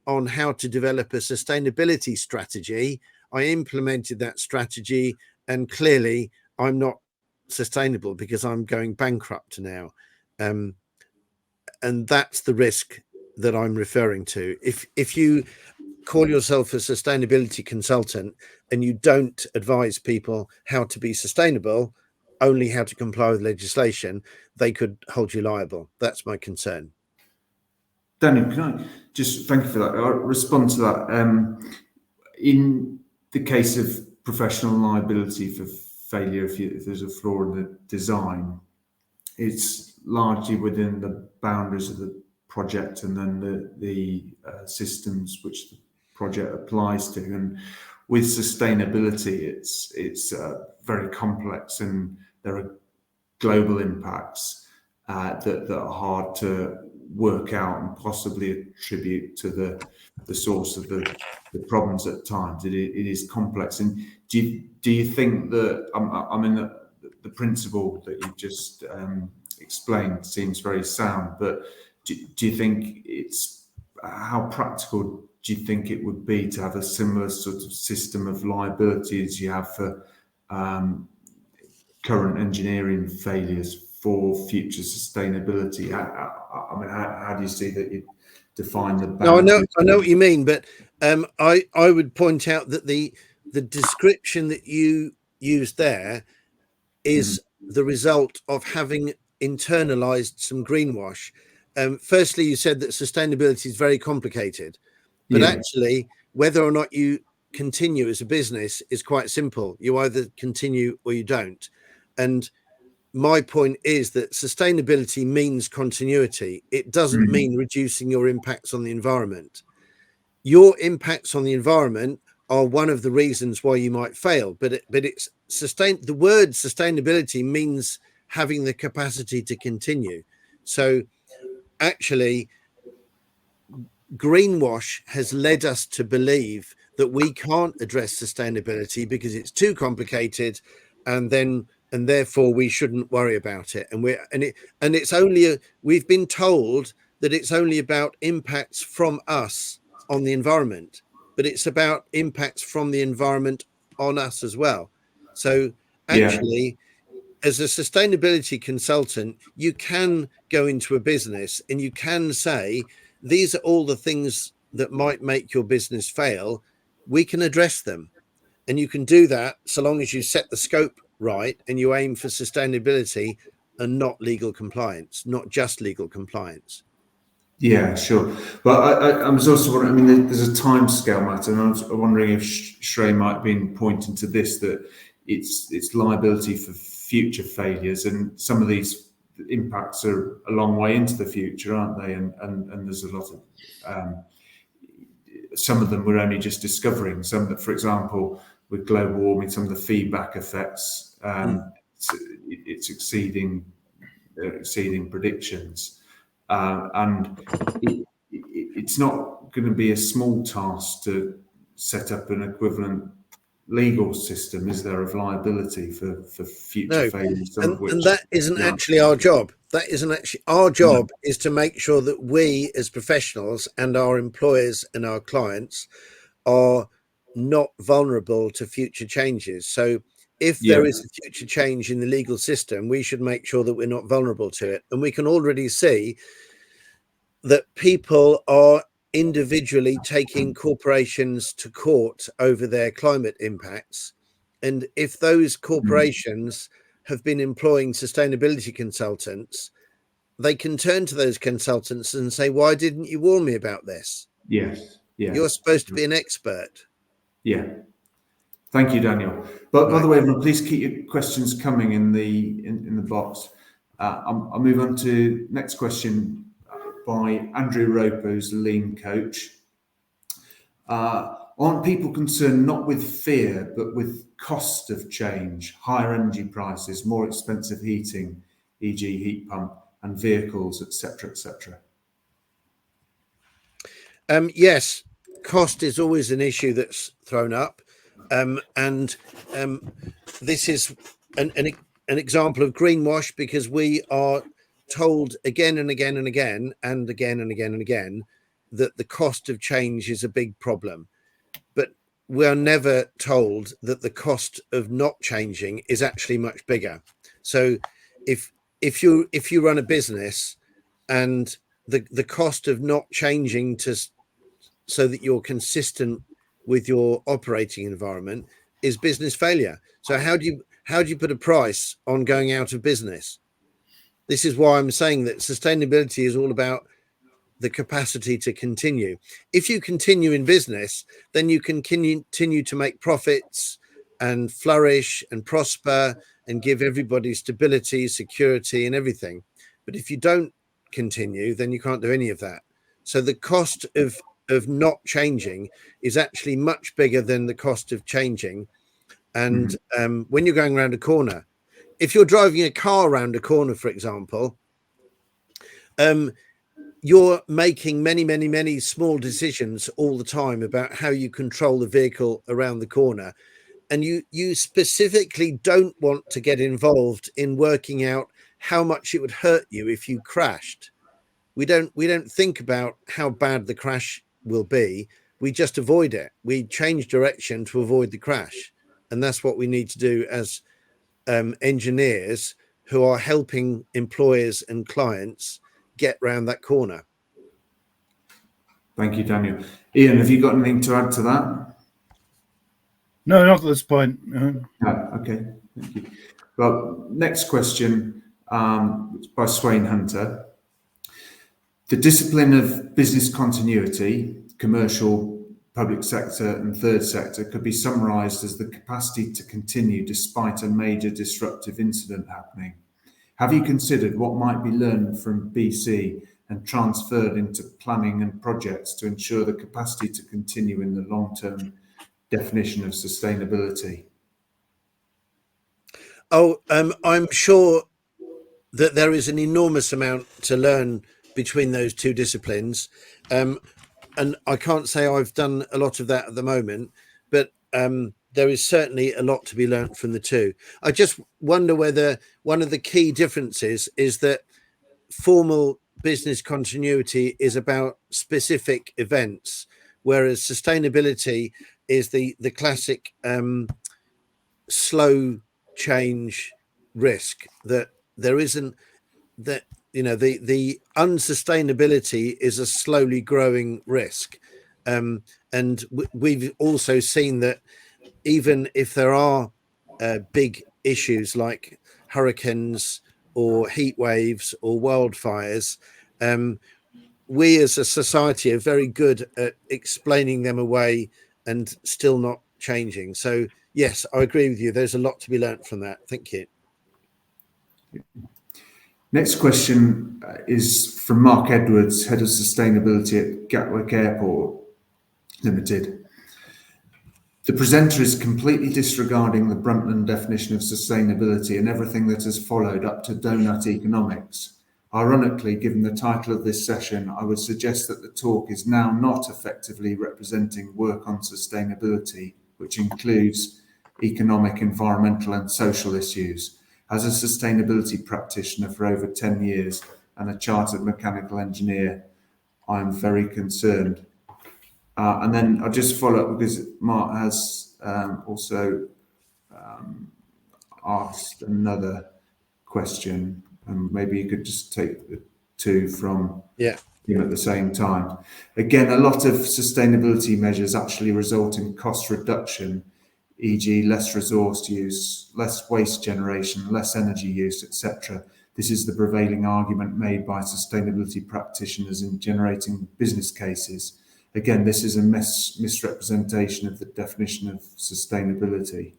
on how to develop a sustainability strategy, I implemented that strategy and clearly I'm not sustainable because I'm going bankrupt now? And that's the risk that I'm referring to. If you call yourself a sustainability consultant and you don't advise people how to be sustainable, only how to comply with legislation, they could hold you liable. That's my concern. Daniel, can I just thank you for that? I'll respond to that. In the case of professional liability for failure, if there's a flaw in the design, it's largely within the boundaries of the project and then the systems which the project applies to. And with sustainability, it's very complex, and there are global impacts that are hard to work out and possibly attribute to the source of the problems at times. It is complex. And do you think that I mean the principle that you just explained seems very sound, but do you think how practical do you think it would be to have a similar sort of system of liability as you have for current engineering failures for future sustainability? I mean, how do you see that you define the boundaries? No, I know what you mean, but I would point out that the description that you used there is the result of having internalized some greenwash. Firstly, you said that sustainability is very complicated, but actually, whether or not you continue as a business is quite simple. You either continue or you don't. And my point is that sustainability means continuity. It doesn't mean reducing your impacts on the environment. Your impacts on the environment are one of the reasons why you might fail, but it's the word sustainability means having the capacity to continue. So actually, greenwash has led us to believe that we can't address sustainability because it's too complicated, and therefore we shouldn't worry about it. We've been told that it's only about impacts from us on the environment, but it's about impacts from the environment on us as well. So actually, as a sustainability consultant, you can go into a business and you can say, these are all the things that might make your business fail. we can address them. And you can do that so long as you set the scope right and you aim for sustainability and not legal compliance, not just legal compliance. Yeah, sure. But I was also wondering, I mean, there's a time scale matter, and I was wondering if Shrey might have been pointing to this, that it's liability for future failures, and some of these impacts are a long way into the future, aren't they? And there's a lot of, some of them we're only just discovering. Some that, for example, with global warming, some of the feedback effects, it's exceeding predictions. And it's not going to be a small task to set up an equivalent legal system, is there, of liability for future failures, some of which... And that isn't actually our job. That isn't actually our job. Is to make sure that we as professionals and our employers and our clients are not vulnerable to future changes. So if there is a future change in the legal system, we should make sure that we're not vulnerable to it. And we can already see that people are individually taking corporations to court over their climate impacts. And if those corporations have been employing sustainability consultants, they can turn to those consultants and say, why didn't you warn me about this? Yes. You're supposed to be an expert. Yeah. Thank you, Daniel. But by the way, everyone, please keep your questions coming in the box. I'll move on to next question by Andrew Roper, who's the lean coach. Aren't people concerned not with fear, but with cost of change, higher energy prices, more expensive heating, e.g. heat pump, and vehicles, etc., etc.? Yes, cost is always an issue that's thrown up. And this is an example of greenwash, because we are told again and again and again and again and again and again that the cost of change is a big problem. But we are never told that the cost of not changing is actually much bigger. So if you run a business and the cost of not changing so that you're consistent with your operating environment is business failure. So how do you put a price on going out of business? This is why I'm saying that sustainability is all about the capacity to continue. If you continue in business, then you can continue to make profits and flourish and prosper and give everybody stability, security, and everything. But if you don't continue, then you can't do any of that. So the cost of not changing is actually much bigger than the cost of changing. And when you're going around a corner, if you're driving a car around a corner, for example, you're making many small decisions all the time about how you control the vehicle around the corner. And you specifically don't want to get involved in working out how much it would hurt you if you crashed. We don't think about how bad the crash will be. We just avoid it. We change direction to avoid the crash. And that's what we need to do as engineers who are helping employers and clients get round that corner. Thank you, Daniel. Ian, have you got anything to add to that? No, not at this point. No. Okay, thank you. Well, next question by Swain Hunter. The discipline of business continuity, commercial, public sector and third sector, could be summarised as the capacity to continue despite a major disruptive incident happening. Have you considered what might be learned from BC and transferred into planning and projects to ensure the capacity to continue in the long-term definition of sustainability? I'm sure that there is an enormous amount to learn between those two disciplines. And I can't say I've done a lot of that at the moment, but there is certainly a lot to be learnt from the two. I just wonder whether one of the key differences is that formal business continuity is about specific events, whereas sustainability is the classic slow change risk, that there isn't, that the unsustainability is a slowly growing risk, We've also seen that even if there are big issues like hurricanes or heat waves or wildfires, we as a society are very good at explaining them away and still not changing. So yes, I agree with you. There's a lot to be learnt from that. Thank you. Next question is from Mark Edwards, Head of Sustainability at Gatwick Airport Limited. The presenter is completely disregarding the Brundtland definition of sustainability and everything that has followed up to donut economics. Ironically, given the title of this session, I would suggest that the talk is now not effectively representing work on sustainability, which includes economic, environmental and social issues. As a sustainability practitioner for over 10 years and a chartered mechanical engineer, I am very concerned. And then I'll just follow up because Mark has also asked another question, and maybe you could just take the two from him at the same time. Again, a lot of sustainability measures actually result in cost reduction, e.g. less resource use, less waste generation, less energy use, etc. This is the prevailing argument made by sustainability practitioners in generating business cases. Again, this is a misrepresentation of the definition of sustainability.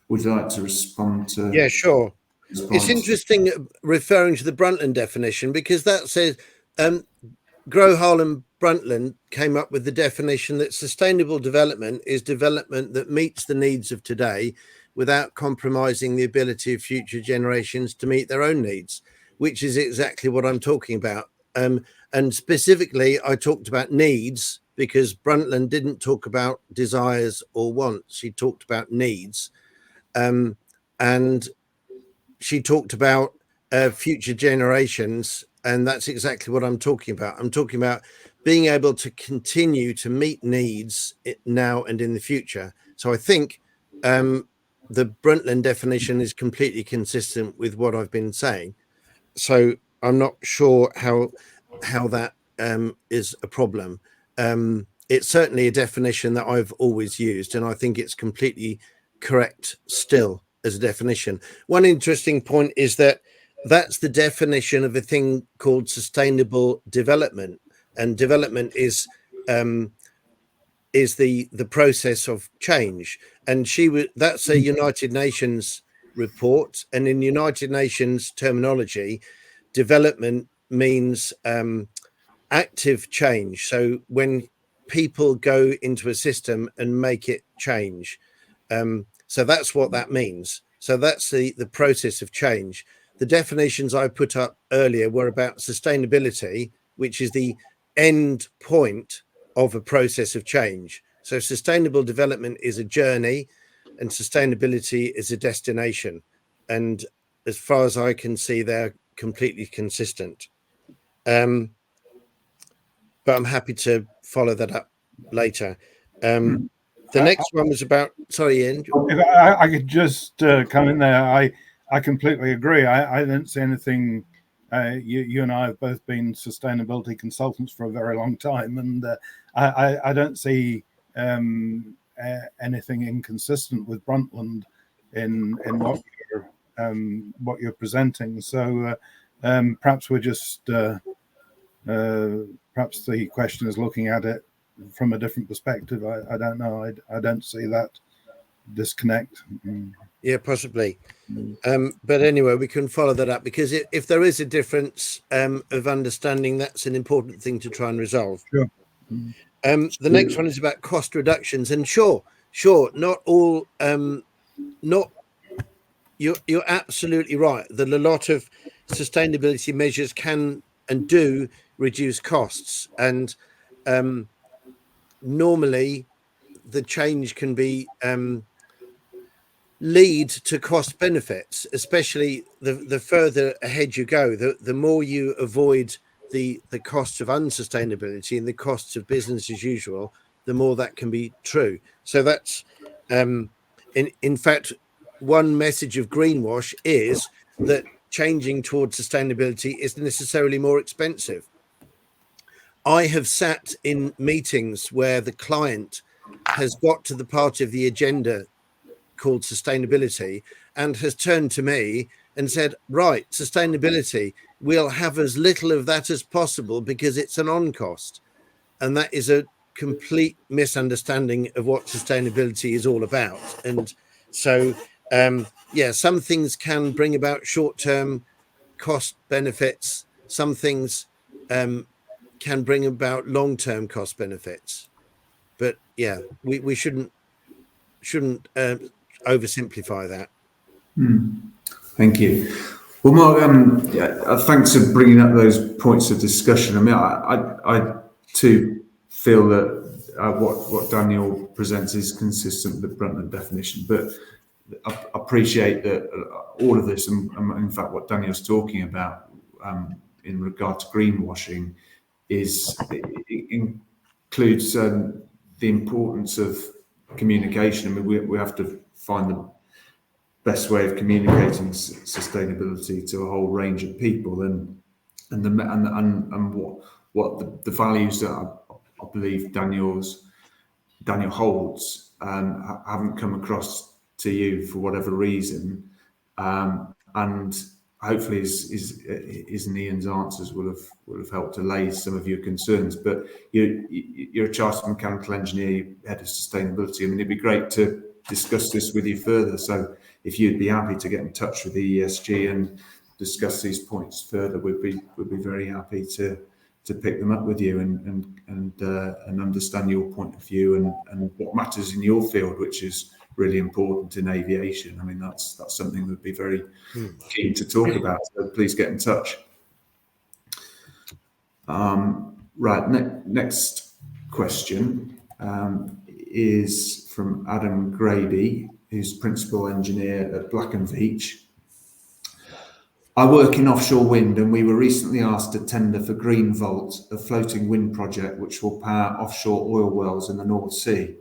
Would you like to respond to? Yeah, sure. It's interesting referring to the Brundtland definition, because that says Grohal and Brundtland came up with the definition that sustainable development is development that meets the needs of today without compromising the ability of future generations to meet their own needs, which is exactly what I'm talking about. And specifically, I talked about needs because Brundtland didn't talk about desires or wants. He talked about needs. And she talked about future generations, and that's exactly what I'm talking about. I'm talking about being able to continue to meet needs now and in the future. So I think the Brundtland definition is completely consistent with what I've been saying. So I'm not sure how that is a problem. It's certainly a definition that I've always used, and I think it's completely correct still as a definition. One interesting point is that that's the definition of a thing called sustainable development, and development is the process of change. And that's a United Nations report, and in United Nations terminology, development means active change. So when people go into a system and make it change, so that's what that means. So that's the process of change. The definitions I put up earlier were about sustainability, which is the end point of a process of change. So sustainable development is a journey and sustainability is a destination. And as far as I can see, they're completely consistent. But I'm happy to follow that up later. The next one was about, sorry, Ian. If I could just come in there. I completely agree. I don't see anything. You and I have both been sustainability consultants for a very long time, and I don't see anything inconsistent with Brundtland in what you're presenting. So perhaps we're just perhaps the question is looking at it from a different perspective. I don't know. I don't see that disconnect. Yeah, possibly. But anyway, we can follow that up, because if there is a difference of understanding, that's an important thing to try and resolve. Sure. The next one is about cost reductions, and sure, not all. Not you're absolutely right that a lot of sustainability measures can and do reduce costs, and normally the change can be lead to cost benefits, especially the further ahead you go, the more you avoid the costs of unsustainability and the costs of business as usual, the more that can be true. So that's in fact, one message of Greenwash is that changing towards sustainability isn't necessarily more expensive. I have sat in meetings where the client has got to the part of the agenda called sustainability and has turned to me and said, right, sustainability, we'll have as little of that as possible because it's an on cost. And that is a complete misunderstanding of what sustainability is all about. And so, yeah, some things can bring about short-term cost benefits. Some things can bring about long-term cost benefits. But yeah, we shouldn't oversimplify that. Thank you. Well, Mark, thanks for bringing up those points of discussion. I mean, I too feel that what Daniel presents is consistent with the Brundtland definition, but I appreciate that all of this, and in fact, what Daniel's talking about in regard to greenwashing, includes the importance of communication. I mean, we have to find the best way of communicating sustainability to a whole range of people, and what the values that I believe Daniel holds haven't come across to you for whatever reason, and hopefully his and Ian's answers will have helped allay some of your concerns. But you're a chartered mechanical engineer, head of sustainability. I mean, it'd be great to discuss this with you further. So if you'd be happy to get in touch with the EESG and discuss these points further, we'd be very happy to pick them up with you and understand your point of view and what matters in your field, which is really important in aviation. I mean, that's something we'd be very keen to talk about. So please get in touch. Right, next question is from Adam Grady, who's principal engineer at Black & Veatch. I work in offshore wind, and we were recently asked to tender for Greenvolt, a floating wind project which will power offshore oil wells in the North Sea.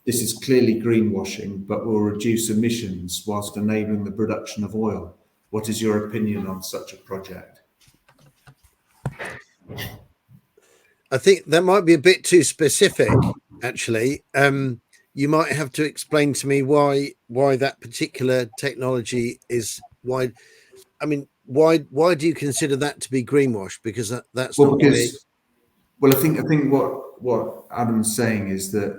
This is clearly greenwashing, but will reduce emissions whilst enabling the production of oil. What is your opinion on such a project? I think that might be a bit too specific, actually. You might have to explain to me why that particular technology is why. I mean, why do you consider that to be greenwash? Because that's well, not because, well, I think what Adam's saying is that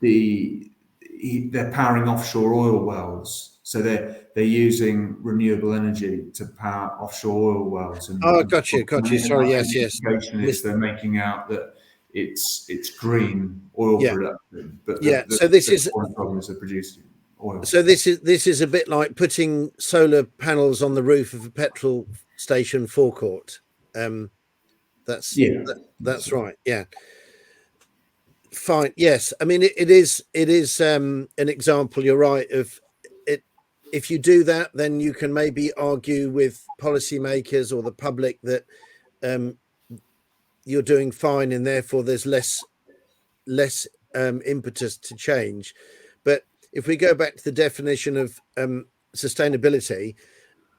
they're powering offshore oil wells, so they're using renewable energy to power offshore oil wells. And got you. Sorry, yes. The is they're making out that it's green oil production, but so this is one problem is they're producing oil. So this is a bit like putting solar panels on the roof of a petrol station forecourt. That's right. Yeah. Fine. Yes. I mean, it is an example. You're right. Of it. If you do that, then you can maybe argue with policymakers or the public that you're doing fine, and therefore there's less impetus to change. But if we go back to the definition of sustainability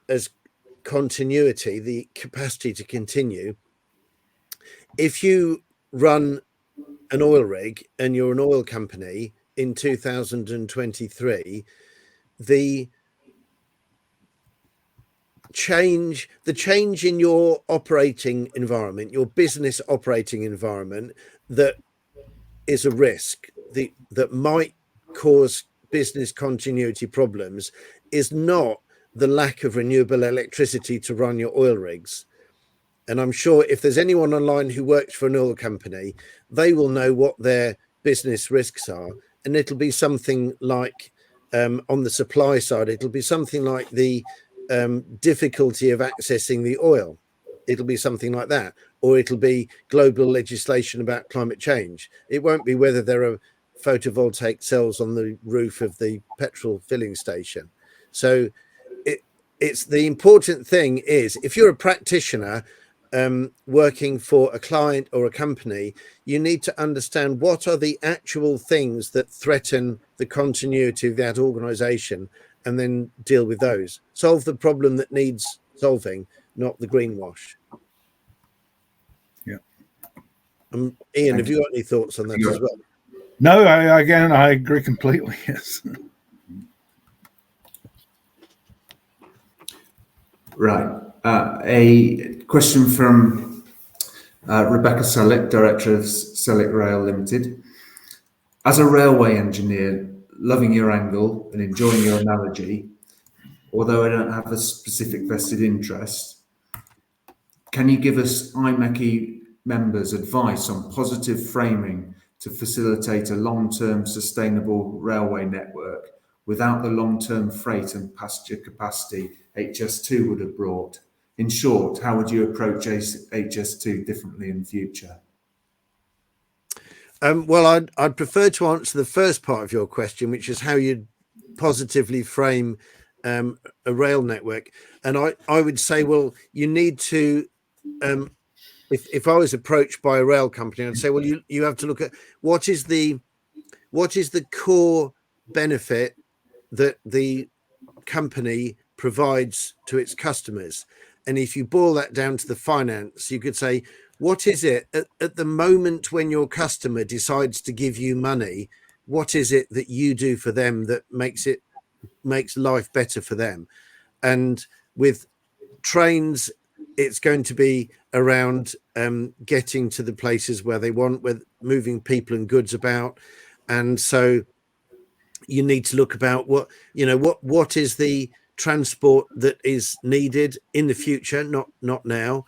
as continuity, the capacity to continue, if you run an oil rig and you're an oil company in 2023, the change in your operating environment, your business operating environment, that is a risk that might cause business continuity problems, is not the lack of renewable electricity to run your oil rigs. And I'm sure if there's anyone online who works for an oil company, they will know what their business risks are. And it'll be something like, on the supply side, it'll be something like the difficulty of accessing the oil. It'll be something like that. Or it'll be global legislation about climate change. It won't be whether there are photovoltaic cells on the roof of the petrol filling station. So it's the important thing is, if you're a practitioner working for a client or a company, you need to understand what are the actual things that threaten the continuity of that organization, and then deal with those. Solve the problem that needs solving, not the greenwash. Yeah. Ian, have you got any thoughts on that as well? No, I agree completely. Yes. Right. A question from Rebecca Selleck, Director of Selleck Rail Limited. As a railway engineer, loving your angle and enjoying your analogy, although I don't have a specific vested interest, can you give us IMechE members advice on positive framing to facilitate a long-term sustainable railway network without the long-term freight and passenger capacity HS2 would have brought? In short, how would you approach HS2 differently in the future? Well, I'd prefer to answer the first part of your question, which is how you'd positively frame a rail network. And I would say, well, you need to, if I was approached by a rail company, I'd say, well, you have to look at what is the core benefit that the company provides to its customers. And if you boil that down to the finance, you could say, what is it at the moment when your customer decides to give you money? What is it that you do for them that makes life better for them? And with trains, it's going to be around getting to the places where they want, with moving people and goods about. And so you need to look about what is the transport that is needed in the future, not now.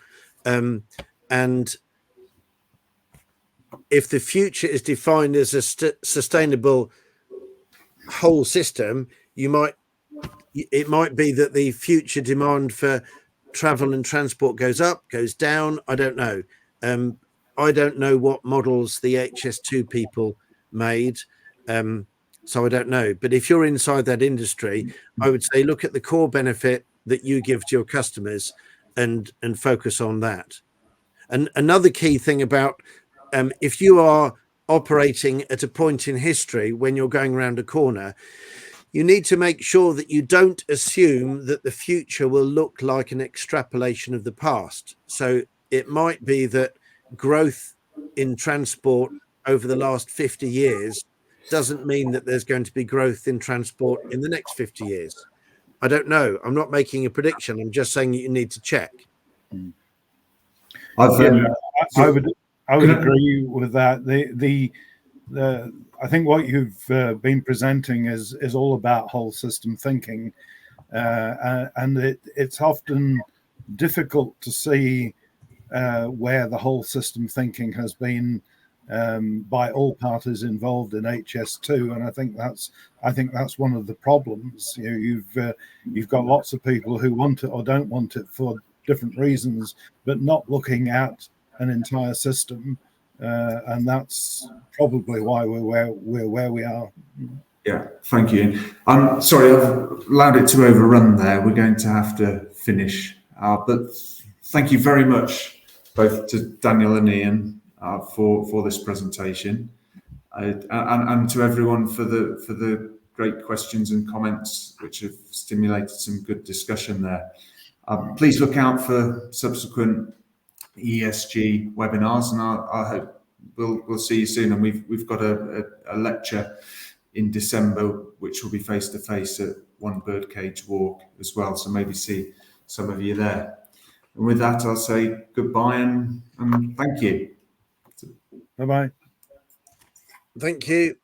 And if the future is defined as a sustainable whole system, it might be that the future demand for travel and transport goes up, goes down. I don't know. I don't know what models the HS2 people made. So I don't know. But if you're inside that industry, I would say look at the core benefit that you give to your customers and focus on that. And another key thing about if you are operating at a point in history when you're going around a corner, you need to make sure that you don't assume that the future will look like an extrapolation of the past. So it might be that growth in transport over the last 50 years doesn't mean that there's going to be growth in transport in the next 50 years. I don't know. I'm not making a prediction. I'm just saying you need to check. I would agree with that. I think what you've been presenting is all about whole system thinking, and it's often difficult to see where the whole system thinking has been by all parties involved in HS2, and I think that's one of the problems. You've got lots of people who want it or don't want it for different reasons, but not looking at an entire system, and that's probably why we're where we are. Yeah, thank you. I'm sorry, I've allowed it to overrun there. We're going to have to finish, but thank you very much both to Daniel and Ian for this presentation, and to everyone for the great questions and comments which have stimulated some good discussion there. Please look out for subsequent EESG webinars, and I hope we'll see you soon. And we've got a lecture in December which will be face to face at One Birdcage Walk as well. So maybe see some of you there. And with that, I'll say goodbye and thank you. Bye-bye. Thank you.